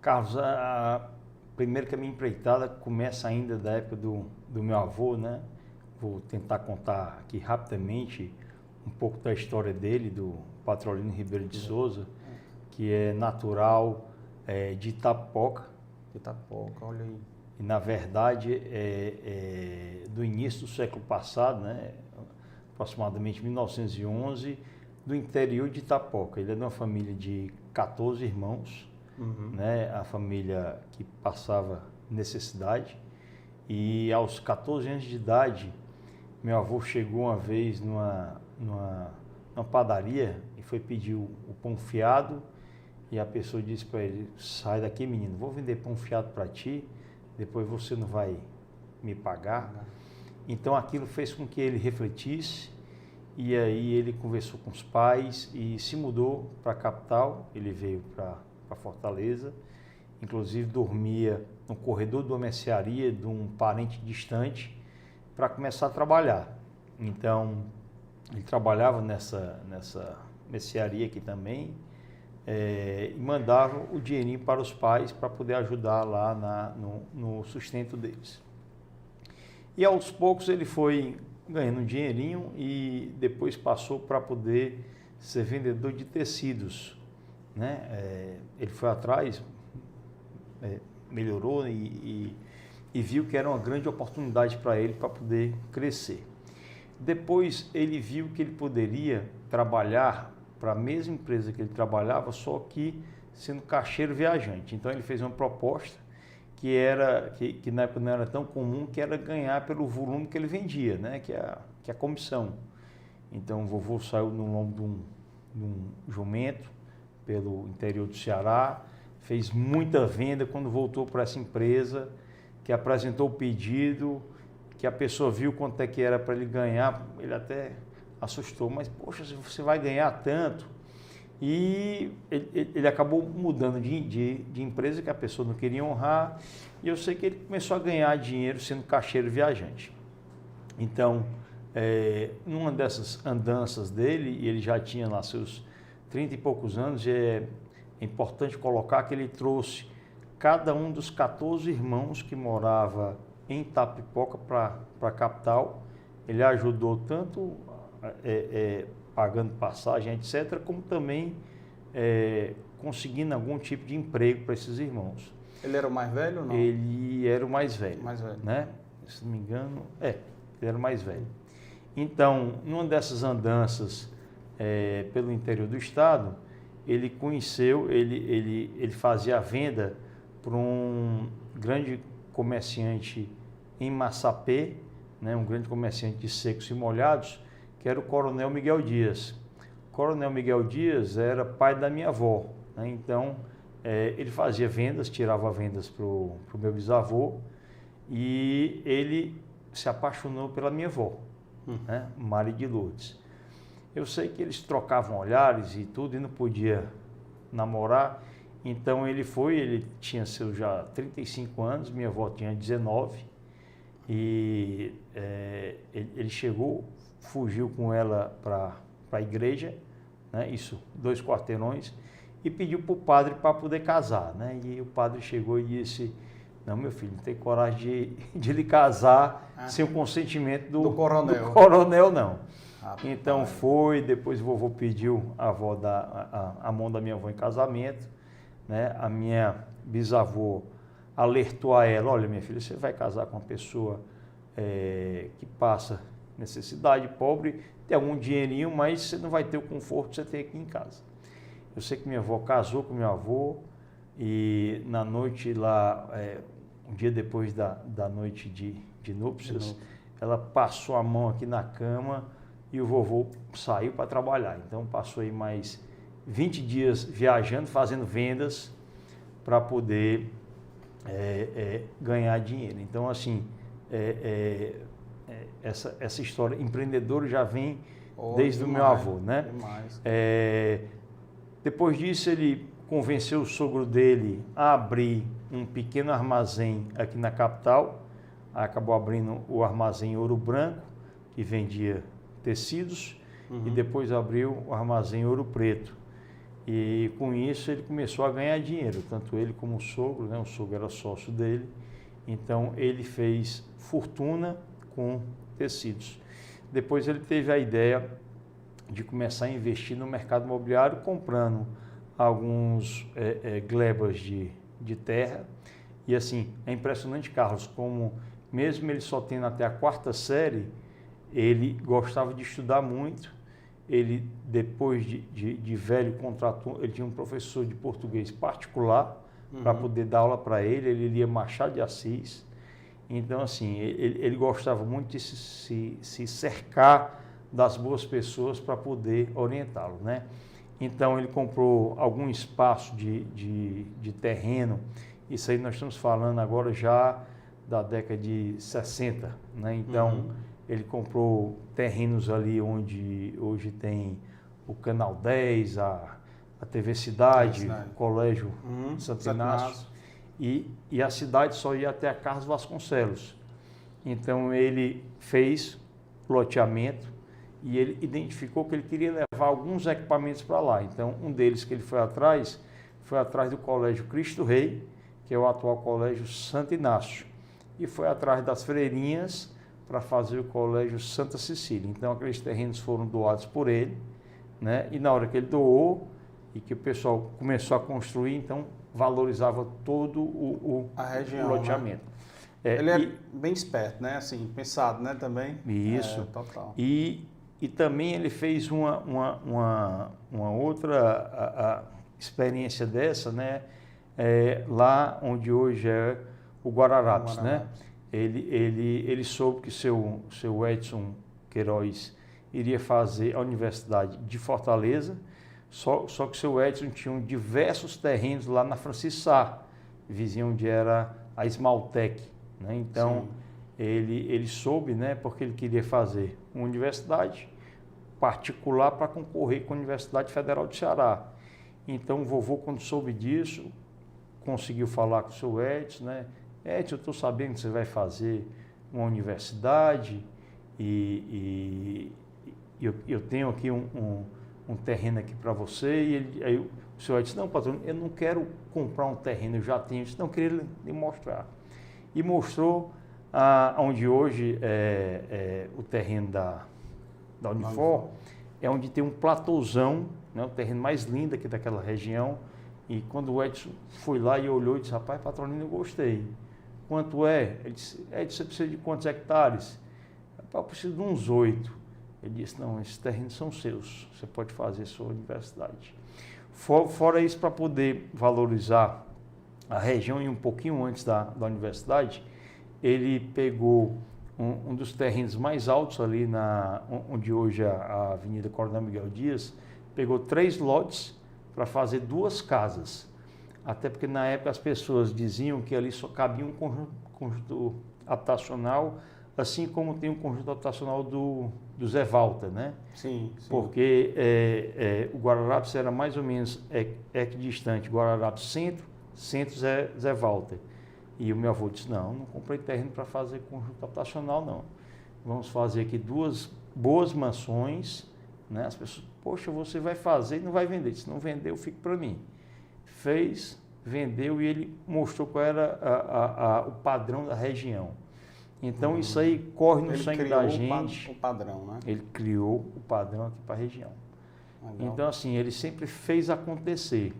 Carlos, primeiro que a minha empreitada começa ainda da época do meu avô, né? Vou tentar contar aqui rapidamente um pouco da história dele, do Patrolino Ribeiro de Souza, que é natural de Itapoca. Itapoca, olha aí. E, na verdade, do início do século passado, né? Aproximadamente 1911, do interior de Itapoca. Ele é de uma família de 14 irmãos, né? A família que passava necessidade. E aos 14 anos de idade, meu avô chegou uma vez numa padaria e foi pedir o pão fiado, e a pessoa disse para ele: sai daqui, menino, vou vender pão fiado para ti, depois você não vai me pagar. Então aquilo fez com que ele refletisse, e aí ele conversou com os pais e se mudou para a capital. Ele veio para Fortaleza, inclusive dormia no corredor de uma mercearia de um parente distante para começar a trabalhar. Então ele trabalhava nessa mercearia aqui também, e mandava o dinheirinho para os pais para poder ajudar lá no sustento deles. E aos poucos ele foi ganhando um dinheirinho e depois passou para poder ser vendedor de tecidos, né? Ele foi atrás, melhorou e viu que era uma grande oportunidade para ele para poder crescer. Depois ele viu que ele poderia trabalhar para a mesma empresa que ele trabalhava, só que sendo caixeiro viajante. Então ele fez uma proposta que na época não era tão comum, que era ganhar pelo volume que ele vendia, né? que é a comissão. Então o vovô saiu no lombo de um jumento pelo interior do Ceará, fez muita venda. Quando voltou para essa empresa, que apresentou o pedido, que a pessoa viu quanto é que era para ele ganhar, ele até assustou: mas poxa, você vai ganhar tanto? E ele acabou mudando de empresa, que a pessoa não queria honrar, e eu sei que ele começou a ganhar dinheiro sendo caixeiro viajante. Então, numa dessas andanças dele, e ele já tinha lá seus 30 e poucos anos, é importante colocar que ele trouxe cada um dos 14 irmãos que morava em Itapipoca para a capital. Ele ajudou tanto pagando passagem, etc., como também conseguindo algum tipo de emprego para esses irmãos. Ele era o mais velho ou não? Ele era o mais velho. Mais velho. Né? Se não me engano, ele era o mais velho. Então, numa dessas andanças pelo interior do estado, ele conheceu, ele fazia a venda para um grande comerciante em Massapê, né, um grande comerciante de secos e molhados, que era o Coronel Miguel Dias. O Coronel Miguel Dias era pai da minha avó, né? Então ele fazia vendas, tirava vendas para o meu bisavô, e ele se apaixonou pela minha avó, né, Maria de Lourdes. Eu sei que eles trocavam olhares e tudo, e não podia namorar. Então ele tinha seus já 35 anos, minha avó tinha 19, e ele chegou, fugiu com ela para a igreja, né, isso 2 quarteirões, e pediu para o padre para poder casar, né? E o padre chegou e disse: não, meu filho, não tem coragem de lhe casar sem o consentimento do coronel, não. Então depois o vovô pediu a mão da minha avó em casamento, né? A minha bisavó alertou a ela: olha, minha filha, você vai casar com uma pessoa que passa necessidade, pobre, tem algum dinheirinho, mas você não vai ter o conforto que você tem aqui em casa. Eu sei que minha avó casou com meu avô, e na noite lá, um dia depois da noite de núpcias, ela passou a mão aqui na cama e o vovô saiu para trabalhar. Então passou aí mais 20 dias viajando, fazendo vendas para poder ganhar dinheiro. Então, assim, essa história empreendedora já vem desde o meu avô, né? Depois disso, ele convenceu o sogro dele a abrir um pequeno armazém aqui na capital. Acabou abrindo o armazém Ouro Branco, que vendia tecidos, e depois abriu o armazém Ouro Preto. E com isso ele começou a ganhar dinheiro, tanto ele como o sogro, né? O sogro era sócio dele, então ele fez fortuna com tecidos. Depois ele teve a ideia de começar a investir no mercado imobiliário, comprando alguns glebas de terra. E assim, é impressionante, Carlos, como mesmo ele só tendo até a 4ª série, ele gostava de estudar muito. Ele, depois de velho, contratou, ele tinha um professor de português particular para poder dar aula para ele. Ele lia Machado de Assis. Então, assim, ele gostava muito de se cercar das boas pessoas para poder orientá-lo, né? Então, ele comprou algum espaço de terreno. Isso aí nós estamos falando agora já da década de 60, né? Então, ele comprou terrenos ali onde hoje tem o Canal 10, a TV Cidade, o Colégio Santo Inácio, e a cidade só ia até a Carlos Vasconcelos. Então ele fez loteamento e ele identificou que ele queria levar alguns equipamentos para lá. Então um deles que ele foi atrás do Colégio Cristo Rei, que é o atual Colégio Santo Inácio, e foi atrás das freirinhas para fazer o Colégio Santa Cecília. Então aqueles terrenos foram doados por ele, né? E na hora que ele doou e que o pessoal começou a construir, então valorizava todo a região, o loteamento. Né? Ele é bem esperto, né? Assim, pensado, né? Também. Isso. Total. E também ele fez uma outra experiência dessa, né? Lá onde hoje é o Guararapes, né? Ele soube que seu Edson Queiroz iria fazer a Universidade de Fortaleza, só que o seu Edson tinha diversos terrenos lá na Francisco Sá, vizinho onde era a Esmaltec, né? Então, ele soube, né, porque ele queria fazer uma universidade particular para concorrer com a Universidade Federal do Ceará. Então, o vovô, quando soube disso, conseguiu falar com o seu Edson, né? Edson, eu estou sabendo que você vai fazer uma universidade e eu tenho aqui um terreno aqui para você. E aí o senhor disse, não, patrão, eu não quero comprar um terreno, eu já tenho. Eu disse, não, eu queria lhe mostrar. E mostrou onde hoje é o terreno da Unifor, é onde tem um platôzão, né, o terreno mais lindo aqui daquela região. E quando o Edson foi lá e olhou e disse, rapaz, Patronino, eu gostei. Quanto é? Ele disse, Edson, você precisa de quantos hectares? Eu preciso de uns 8. Ele disse, não, esses terrenos são seus, você pode fazer sua universidade. Fora isso, para poder valorizar a região e um pouquinho antes da universidade, ele pegou um dos terrenos mais altos ali, onde hoje é a Avenida Coronel Miguel Dias, pegou 3 lotes para fazer 2 casas. Até porque na época as pessoas diziam que ali só cabia um conjunto habitacional, assim como tem um conjunto habitacional do Zé Walter, né? Sim. Porque o Guararapes era mais ou menos equidistante, Guararapes centro Zé Walter. E o meu avô disse, não comprei terreno para fazer conjunto habitacional, não. Vamos fazer aqui 2 boas mansões, né? As pessoas, poxa, você vai fazer e não vai vender. Se não vender, eu fico para mim. Fez, vendeu e ele mostrou qual era o padrão da região. Então isso aí corre no sangue da gente. O padrão, né? Ele criou o padrão aqui para a região. Legal. Então assim, ele sempre fez acontecer.